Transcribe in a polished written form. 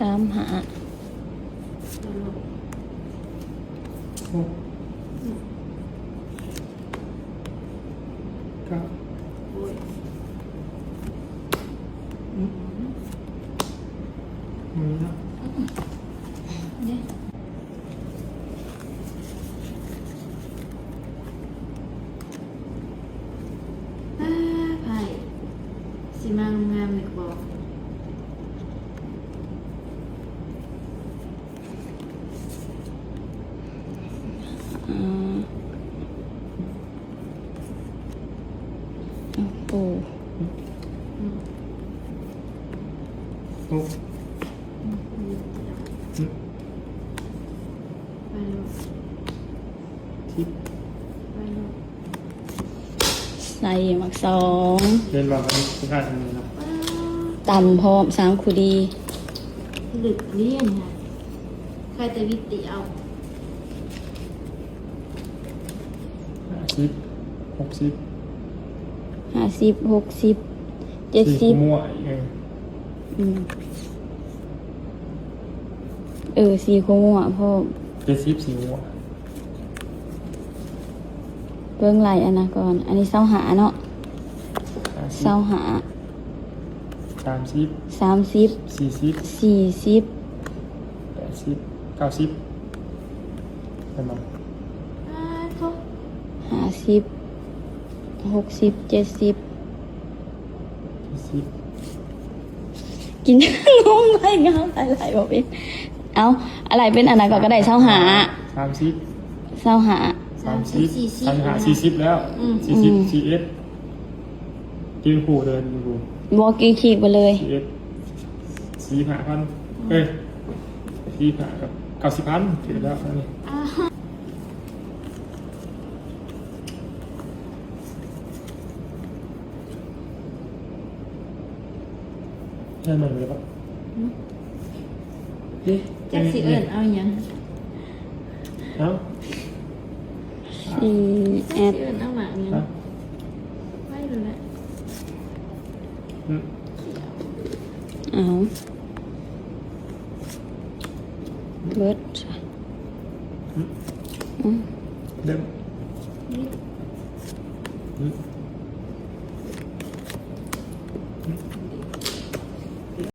3 5 หกเก้ามือนะไผ่สิมางามอีกบอกปู หก ไปลูก ทิพ ไปลูก ใส่หมัก2 เรียนบอกกันที่ค่าทำนี้นะ ตำพร้อม3คูดี หลึกเลี่ยนค่ะใครแต่วิติเอา สิบหกสิบ 50 60 สี่ 70 มั่ว4คู่มั่วพ่อ 70สี่มั่ว เบิ่งไหลอันนะก่อน อันนี้เศร้าหาเนาะเศร้าหา 30 30 40 40 80 90เป็นมั้ง เขา 50 60 70 40 กิน งงไปเงาอะไรบอกเองเอาอะไรเป็นอันนั้นก็ได้เศร้าหา 30 เศร้าหา 40แล้ว40 41กินขู่เดินอยู่ บอกกี่ขีดไปเลย 41 4,000เอ้ย4,000กับ90,000ถึงแล้วนี่ใช่ไหมเลยปะเอ๊ะ แจ็คสิเอิญเอาอย่าง เอ้า แอด เอิญเอาหมากอย่าง ฮะ ไม่รู้แหละ เอาเบิด เดิม นี่ อืม